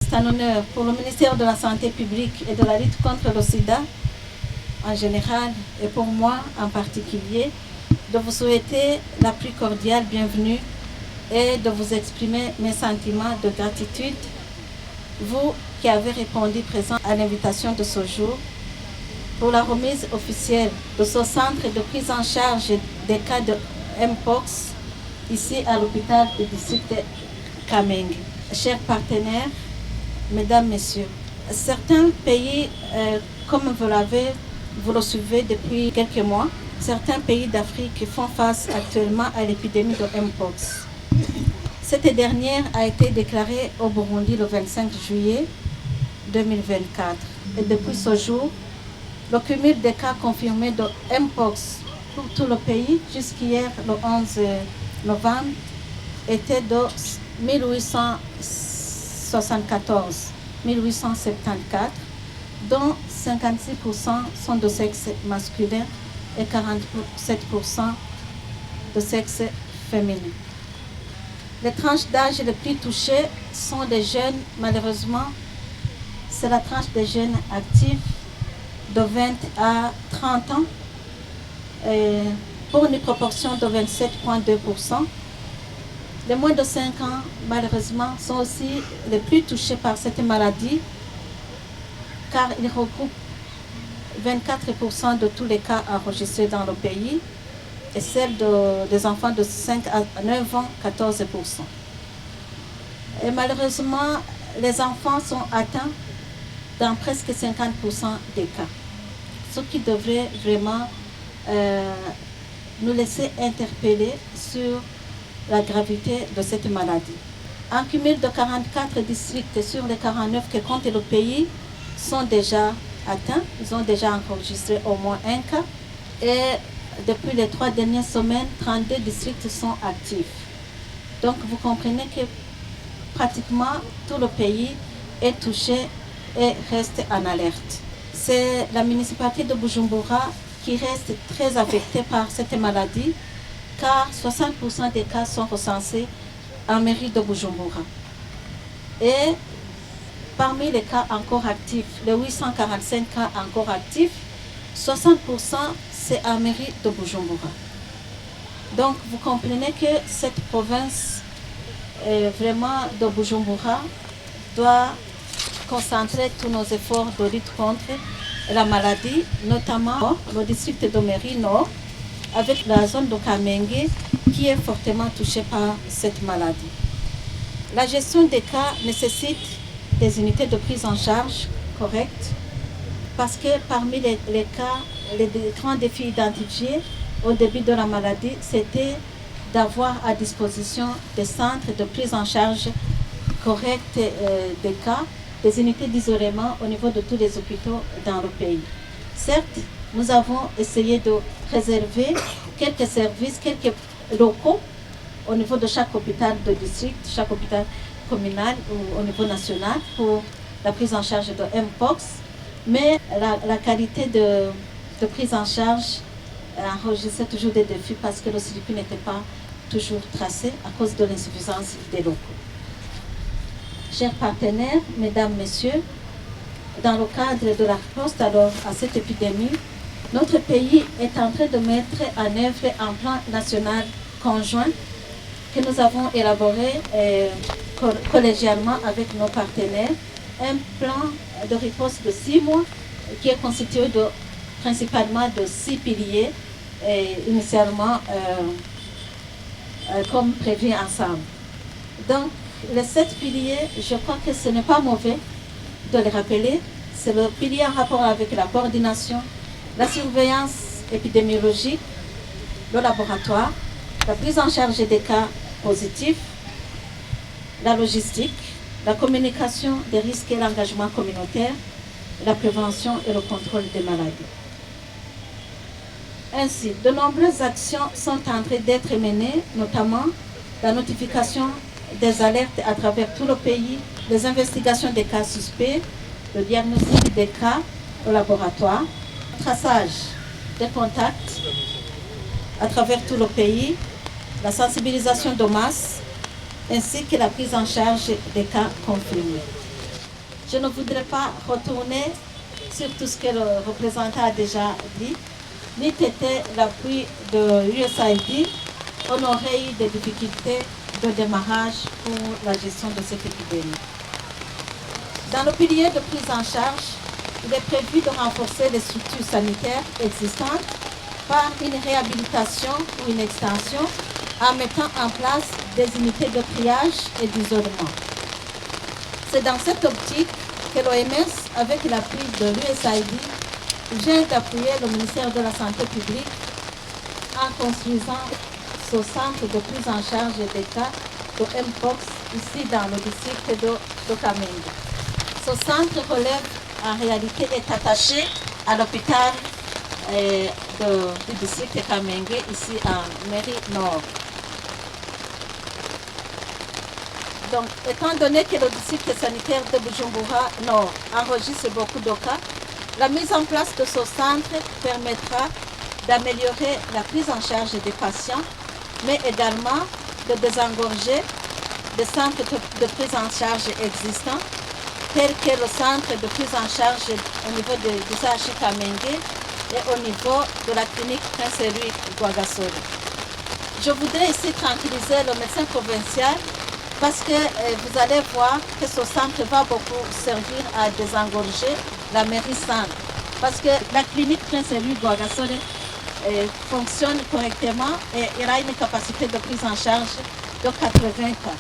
c'est un honneur pour le ministère de la Santé publique et de la lutte contre le sida en général et pour moi en particulier de vous souhaiter la plus cordiale bienvenue et de vous exprimer mes sentiments de gratitude, vous qui avez répondu présent à l'invitation de ce jour pour la remise officielle de ce centre de prise en charge des cas de Mpox ici à l'hôpital du district de Kamenge. Chers partenaires, mesdames, messieurs, certains pays, comme vous le suivez depuis quelques mois, certains pays d'Afrique font face actuellement à l'épidémie de Mpox. Cette dernière a été déclarée au Burundi le 25 juillet 2024. Et depuis ce jour, le cumul des cas confirmés de Mpox pour tout le pays jusqu'hier, le 11 novembre, était de 1874, dont 56% sont de sexe masculin et 47% de sexe féminin. Les tranches d'âge les plus touchées sont des jeunes, malheureusement, c'est la tranche des jeunes actifs de 20 à 30 ans, pour une proportion de 27,2%. Les moins de 5 ans, malheureusement, sont aussi les plus touchés par cette maladie, car ils regroupent 24% de tous les cas enregistrés dans le pays, et celle des enfants de 5 à 9 ans, 14%. Et malheureusement, les enfants sont atteints dans presque 50% des cas, ce qui devrait vraiment nous laisser interpeller sur la gravité de cette maladie. Un cumul de 44 districts sur les 49 que compte le pays sont déjà atteints. Ils ont déjà enregistré au moins un cas. Et depuis les 3 dernières semaines, 32 districts sont actifs. Donc vous comprenez que pratiquement tout le pays est touché et reste en alerte. C'est la municipalité de Bujumbura qui reste très affectée par cette maladie, car 60% des cas sont recensés en mairie de Bujumbura. Et parmi les cas encore actifs, les 845 cas encore actifs, 60% c'est en mairie de Bujumbura. Donc vous comprenez que cette province vraiment de Bujumbura doit concentrer tous nos efforts de lutte contre la maladie, notamment le district de Mairie Nord, avec la zone de Kamenge qui est fortement touchée par cette maladie. La gestion des cas nécessite des unités de prise en charge correctes, parce que parmi les cas, les grands défis identifiés au début de la maladie, c'était d'avoir à disposition des centres de prise en charge corrects des cas, des unités d'isolement au niveau de tous les hôpitaux dans le pays. Certes, nous avons essayé de préserver quelques services, quelques locaux au niveau de chaque hôpital de district, chaque hôpital communal ou au niveau national pour la prise en charge de Mpox, mais la qualité de prise en charge enregistrait toujours des défis parce que le circuit n'était pas toujours tracé à cause de l'insuffisance des locaux. Chers partenaires, mesdames, messieurs, dans le cadre de la riposte alors à cette épidémie, notre pays est en train de mettre en œuvre un plan national conjoint que nous avons élaboré collégialement avec nos partenaires, un plan de riposte de 6 mois qui est constitué principalement de 6 piliers, initialement comme prévu ensemble. Donc, les 7 piliers, je crois que ce n'est pas mauvais de les rappeler. C'est le pilier en rapport avec la coordination, la surveillance épidémiologique, le laboratoire, la prise en charge des cas positifs, la logistique, la communication des risques et l'engagement communautaire, la prévention et le contrôle des maladies. Ainsi, de nombreuses actions sont en train d'être menées, notamment la notification des alertes à travers tout le pays, les investigations des cas suspects, le diagnostic des cas au laboratoire, le traçage des contacts à travers tout le pays, la sensibilisation de masse, ainsi que la prise en charge des cas confirmés. Je ne voudrais pas retourner sur tout ce que le représentant a déjà dit. N'eût été l'appui de USAID, on aurait eu des difficultés de démarrage pour la gestion de cette épidémie. Dans le pilier de prise en charge, il est prévu de renforcer les structures sanitaires existantes par une réhabilitation ou une extension en mettant en place des unités de triage et d'isolement. C'est dans cette optique que l'OMS, avec l'appui de l'USAID, vient d'appuyer le ministère de la Santé publique en construisant ce centre de prise en charge des cas de Mpox ici dans le district de Kamenge. Ce centre relève en réalité est attaché à l'hôpital du district de Kamenge ici en mairie nord. Donc, étant donné que le district sanitaire de Bujumbura Nord enregistre beaucoup de cas, la mise en place de ce centre permettra d'améliorer la prise en charge des patients, mais également de désengorger des centres de prise en charge existants, tels que le centre de prise en charge au niveau du CHU Kamenge et au niveau de la clinique Prince-Louis Rwagasore. Je voudrais ici tranquilliser le médecin provincial parce que vous allez voir que ce centre va beaucoup servir à désengorger la mairie centre. Parce que la clinique Prince-Louis Rwagasore fonctionne correctement et il a une capacité de prise en charge de 80 cas.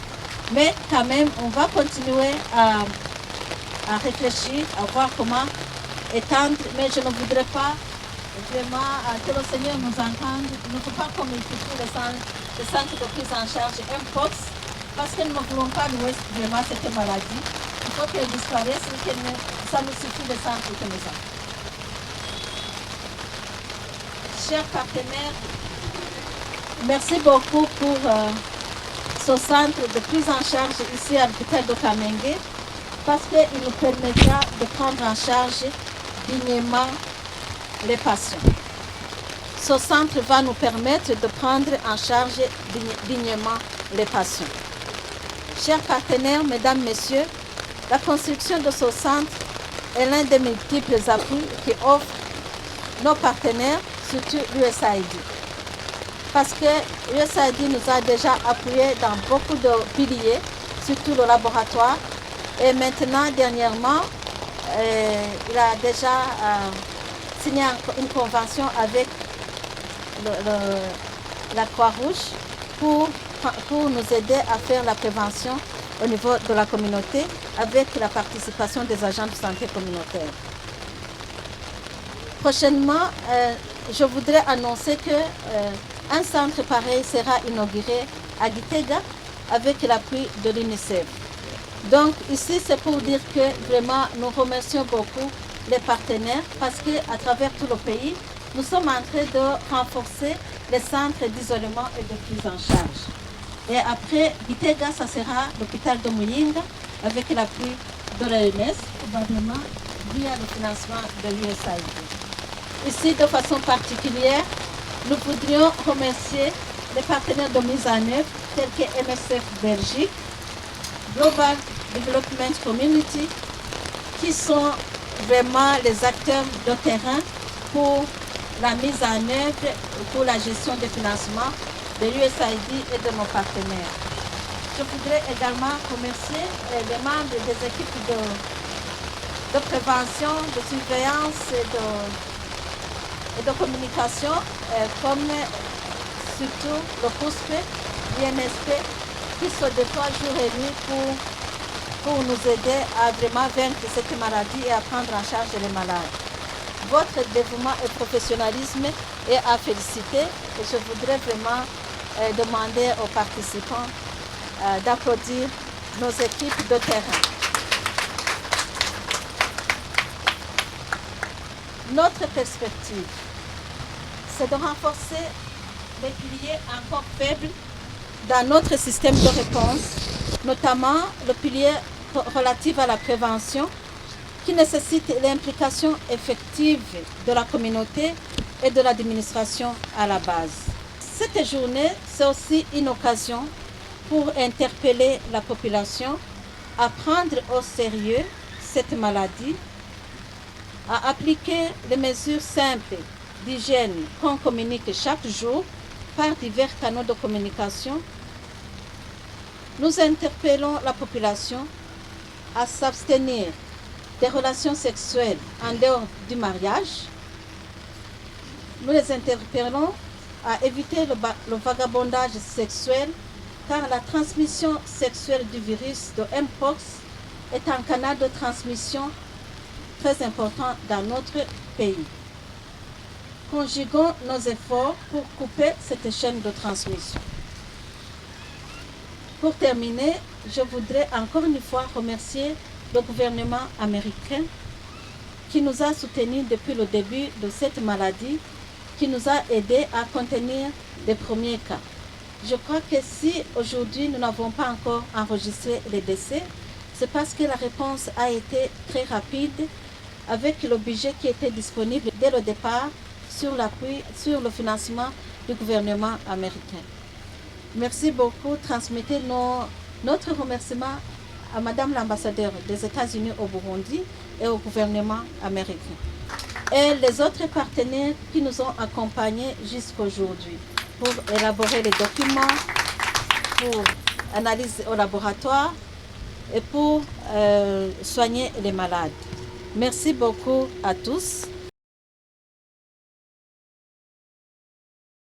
Mais quand même, on va continuer à réfléchir, à voir comment étendre, mais je ne voudrais pas vraiment que le Seigneur nous entende. Il ne faut pas qu'on multiplie les centres de prise en charge Mpox, parce que nous ne voulons pas louer vraiment cette maladie. Il faut qu'elle disparaisse, ça nous suffit le centre que nous avons. Chers partenaires, merci beaucoup pour ce centre de prise en charge ici à l'hôpital de Kamenge, parce qu'il nous permettra de prendre en charge dignement les patients. Ce centre va nous permettre de prendre en charge dignement les patients. Chers partenaires, mesdames, messieurs, la construction de ce centre est l'un des multiples appuis qui offrent nos partenaires, surtout l'USAID. Parce que l'USAID nous a déjà appuyés dans beaucoup de piliers, surtout le laboratoire. Et maintenant, dernièrement, il a déjà signé une convention avec la Croix-Rouge pour nous aider à faire la prévention au niveau de la communauté avec la participation des agents de santé communautaire. Prochainement, je voudrais annoncer qu'un centre pareil sera inauguré à Gitega avec l'appui de l'UNICEF. Donc ici, c'est pour dire que vraiment nous remercions beaucoup les partenaires parce qu'à travers tout le pays, nous sommes en train de renforcer les centres d'isolement et de prise en charge. Et après, Gitega, ça sera l'hôpital de Muyinga avec l'appui de l'OMS, probablement via le financement de l'USAID. Ici, de façon particulière, nous voudrions remercier les partenaires de mise en œuvre tels que MSF Belgique, Global Development Community, qui sont vraiment les acteurs de terrain pour la mise en œuvre, pour la gestion des financements de l'USAID et de nos partenaires. Je voudrais également remercier les membres des équipes de prévention, de surveillance et de communication, comme surtout le POSPE, l'INSP, qui se déploie jour et nuit pour nous aider à vraiment vaincre cette maladie et à prendre en charge les malades. Votre dévouement et professionnalisme est à féliciter et je voudrais vraiment demander aux participants d'applaudir nos équipes de terrain. Notre perspective, c'est de renforcer les piliers encore faibles dans notre système de réponse, notamment le pilier relatif à la prévention, qui nécessite l'implication effective de la communauté et de l'administration à la base. Cette journée, c'est aussi une occasion pour interpeller la population à prendre au sérieux cette maladie, à appliquer les mesures simples d'hygiène qu'on communique chaque jour par divers canaux de communication, nous interpellons la population à s'abstenir des relations sexuelles en dehors du mariage. Nous les interpellons à éviter le vagabondage sexuel, car la transmission sexuelle du virus de Mpox est un canal de transmission très important dans notre pays. Conjuguons nos efforts pour couper cette chaîne de transmission. Pour terminer, je voudrais encore une fois remercier le gouvernement américain qui nous a soutenus depuis le début de cette maladie, qui nous a aidés à contenir les premiers cas. Je crois que si aujourd'hui nous n'avons pas encore enregistré les décès, c'est parce que la réponse a été très rapide avec le budget qui était disponible dès le départ sur l'appui, sur le financement du gouvernement américain. Merci beaucoup. Transmettez notre remerciement à Madame l'ambassadeur des États-Unis au Burundi et au gouvernement américain. Et les autres partenaires qui nous ont accompagnés jusqu'aujourd'hui pour élaborer les documents, pour analyser au laboratoire et pour soigner les malades. Merci beaucoup à tous.